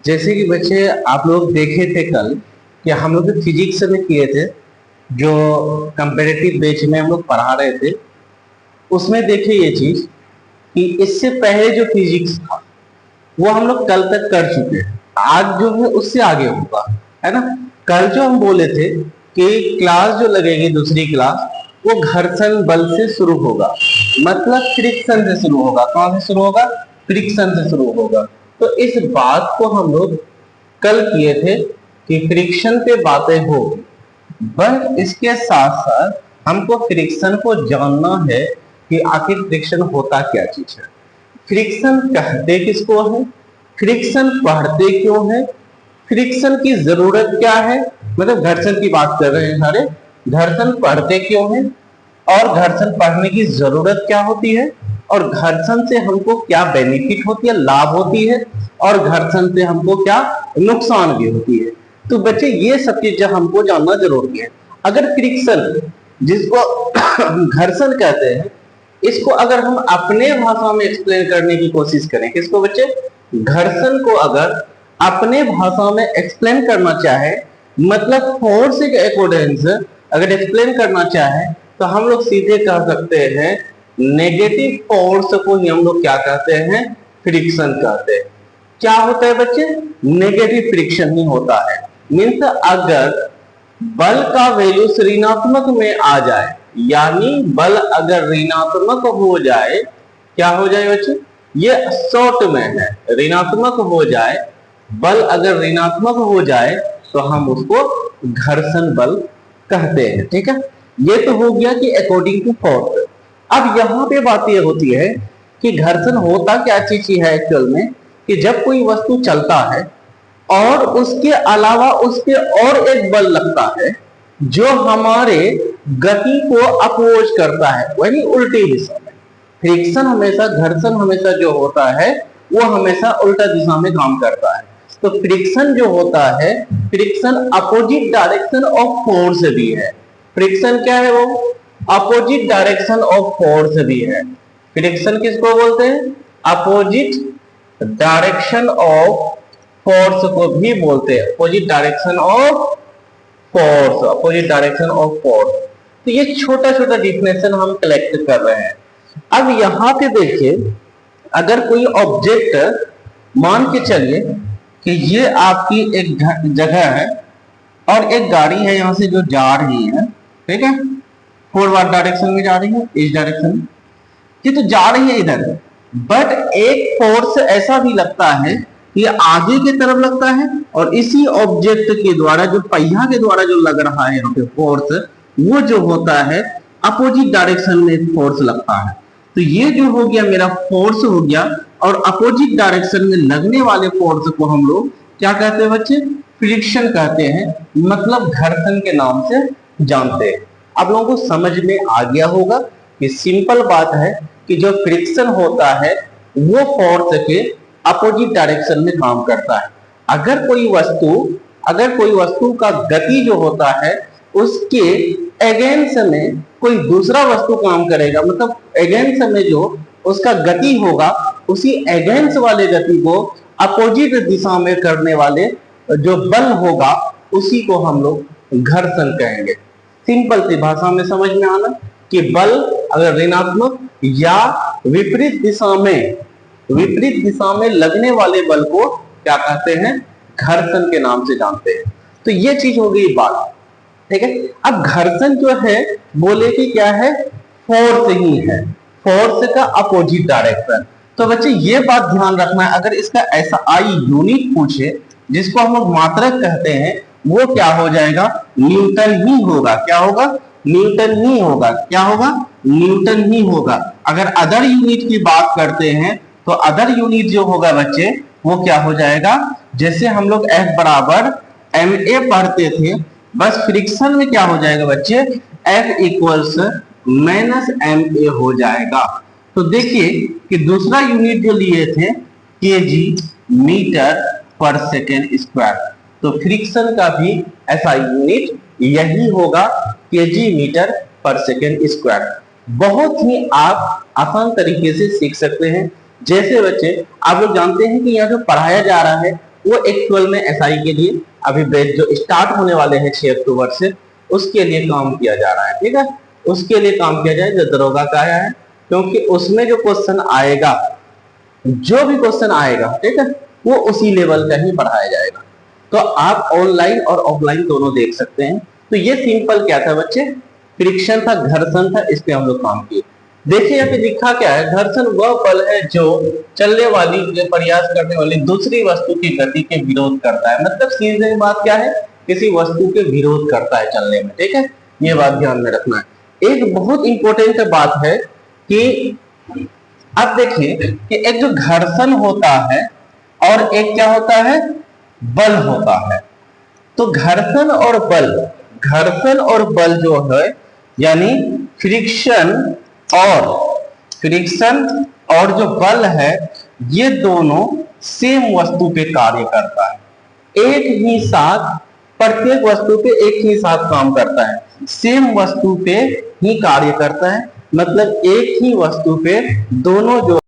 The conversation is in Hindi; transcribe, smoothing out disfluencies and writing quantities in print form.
जैसे कि बच्चे आप लोग देखे थे कल कि हम लोग फिजिक्स में किए थे, जो कंपेरेटिव बेच में हम लोग पढ़ा रहे थे। उसमें देखिए ये चीज कि इससे पहले जो फिजिक्स था वो हम लोग कल तक कर चुके हैं। आज जो है उससे आगे होगा, है ना। कल जो हम बोले थे कि क्लास जो लगेगी दूसरी क्लास वो घर्षण बल से शुरू होगा, मतलब फ्रिक्शन से शुरू होगा। कहां से शुरू होगा? फ्रिक्शन से शुरू होगा। तो इस बात को हम लोग कल किए थे कि फ्रिक्शन पे बातें होगी, बट इसके साथ साथ हमको फ्रिक्शन को जानना है कि आखिर फ्रिक्शन होता क्या चीज है, फ्रिक्शन कहते किसको है, फ्रिक्शन पढ़ते क्यों है, फ्रिक्शन की जरूरत क्या है। मतलब घर्षण की बात कर रहे हैं सारे, घर्षण पढ़ते क्यों है और घर्षण पढ़ने की जरूरत क्या होती है, और घर्षण से हमको क्या बेनिफिट होती है, लाभ होती है, और घर्षण से हमको क्या नुकसान भी होती है। तो बच्चे ये सब चीजें हमको जानना जरूरी है। अगर फ्रिक्शन, जिसको घर्षण कहते हैं, इसको अगर हम अपने भाषा में एक्सप्लेन करने की कोशिश करें, किसको बच्चे? घर्षण को अगर अपने भाषा में एक्सप्लेन करना चाहे, मतलब फोर्स के अकॉर्डिंग अगर एक्सप्लेन करना चाहे, तो हम लोग सीधे कह सकते हैं नेगेटिव फोर्स को ही हम लोग क्या कहते हैं? फ्रिक्शन कहते हैं। क्या होता है बच्चे? नेगेटिव फ्रिक्शन ही होता है। मीन्स अगर बल का वैल्यू ऋणात्मक में आ जाए, यानी बल अगर ऋणात्मक हो जाए, क्या हो जाए बच्चे? ये शॉर्ट में है, ऋणात्मक हो जाए, बल अगर ऋणात्मक हो जाए तो हम उसको घर्षण बल कहते हैं। ठीक है, ये तो हो गया कि अकॉर्डिंग टू फोर्स। अब यहाँ पे बात ये होती है कि घर्षण होता क्या चीज है एक्चुअल में, कि जब कोई वस्तु चलता है और उसके अलावा उस पे और एक बल लगता है जो हमारे गति को अपोज करता है, यानी उल्टी दिशा में। फ्रिक्शन हमेशा, घर्षण हमेशा जो होता है वो हमेशा उल्टा दिशा में काम करता है। तो फ्रिक्शन जो होता है, friction opposite direction of force भी है। फ्रिक्शन क्या है? वो अपोजिट डायरेक्शन ऑफ फोर्स भी है। फ्रिक्शन किसको बोलते हैं? अपोजिट डायरेक्शन ऑफ फोर्स को भी बोलते हैं। Opposite direction of force, opposite direction of force. तो ये छोटा छोटा डिफिनेशन हम कलेक्ट कर रहे हैं। अब यहां पे देखिए, अगर कोई ऑब्जेक्ट, मान के चलिए कि ये आपकी एक जगह है और एक गाड़ी है यहां से जो जा रही है, ठीक है, फॉरवर्ड डायरेक्शन में जा रही है, इस डायरेक्शन में, ये तो जा रही है इधर, बट एक फोर्स ऐसा भी लगता है कि आगे की तरफ लगता है, और इसी ऑब्जेक्ट के द्वारा, जो पहिया के द्वारा जो लग रहा है यहाँ पे फोर्स, वो जो होता है अपोजिट डायरेक्शन में फोर्स लगता है। तो ये जो हो गया मेरा फोर्स हो गया, और अपोजिट डायरेक्शन में लगने वाले फोर्स को हम लोग क्या कहते हैं बच्चे? फ्रिक्शन कहते हैं, मतलब घर्षण के नाम से जानते हैं। आप लोगों को समझ में आ गया होगा कि सिंपल बात है कि जो फ्रिक्शन होता है वो फोर्स के अपोजिट डायरेक्शन में काम करता है। अगर कोई वस्तु का गति जो होता है उसके अगेंस्ट में कोई दूसरा वस्तु काम करेगा, मतलब अगेंस्ट में जो उसका गति होगा, उसी अगेंस्ट वाले गति को अपोजिट दिशा में करने वाले जो बल होगा उसी को हम लोग घर्षण कहेंगे। सिंपल सी भाषा में समझ में आना कि बल अगर ऋणात्मक या विपरीत दिशा में लगने वाले बल को क्या कहते हैं? घर्षण के नाम से जानते हैं। तो ये चीज हो गई बात, ठीक है। अब घर्षण जो है बोले कि क्या है? फोर्स ही है, फोर्स का अपोजिट डायरेक्शन। तो बच्चे ये बात ध्यान रखना है, अगर इसका ऐसा आई यूनिट पूछे जिसको हम लोग मात्रक कहते हैं, वो क्या हो जाएगा? न्यूटन ही होगा। क्या होगा? न्यूटन ही होगा। क्या होगा? न्यूटन ही होगा। अगर अदर यूनिट की बात करते हैं तो अदर यूनिट जो होगा बच्चे वो क्या हो जाएगा? जैसे हम लोग F बराबर ma पढ़ते थे, बस फ्रिक्शन में क्या हो जाएगा बच्चे? F इक्वल्स माइनस ma हो जाएगा। तो देखिए कि दूसरा यूनिट जो लिए थे kg मीटर पर सेकेंड स्क्वायर, तो फ्रिक्शन का भी ऐसा यूनिट यही होगा, kg मीटर पर सेकेंड स्क्वायर। बहुत ही आप आसान तरीके से सीख सकते हैं। जैसे बच्चे आप लोग जानते हैं कि यहाँ जो पढ़ाया जा रहा है वो एक 12 में एसआई के लिए अभी बैच जो स्टार्ट होने वाले हैं 6 अक्टूबर से, उसके लिए काम किया जा रहा है। ठीक है, उसके लिए काम किया जाए जो दरोगा का है, क्योंकि उसमें जो क्वेश्चन आएगा, जो भी क्वेश्चन आएगा, ठीक है, वो उसी लेवल का ही पढ़ाया जाएगा। तो आप ऑनलाइन और ऑफलाइन दोनों देख सकते हैं। तो ये सिंपल क्या था बच्चे, फ्रिक्शन था, घर्षण था, इस पे हम लोग काम किए। देखिए यहाँ पे लिखा क्या है, घर्षण वह बल है जो चलने वाली, जो प्रयास करने वाली दूसरी वस्तु की गति के विरोध करता है। मतलब सीधे बात क्या है, किसी वस्तु के विरोध करता है चलने में। ठीक है, ये बात ध्यान में रखना है। एक बहुत इंपॉर्टेंट बात है कि अब देखिए कि एक जो घर्षण होता है और एक क्या होता है, बल होता है। तो घर्षण और बल जो है, यानी फ्रिक्शन और जो बल है, ये दोनों सेम वस्तु पे कार्य करता है। एक ही साथ, प्रत्येक वस्तु पे एक ही साथ काम करता है, सेम वस्तु पे ही कार्य करता है। मतलब एक ही वस्तु पे दोनों जो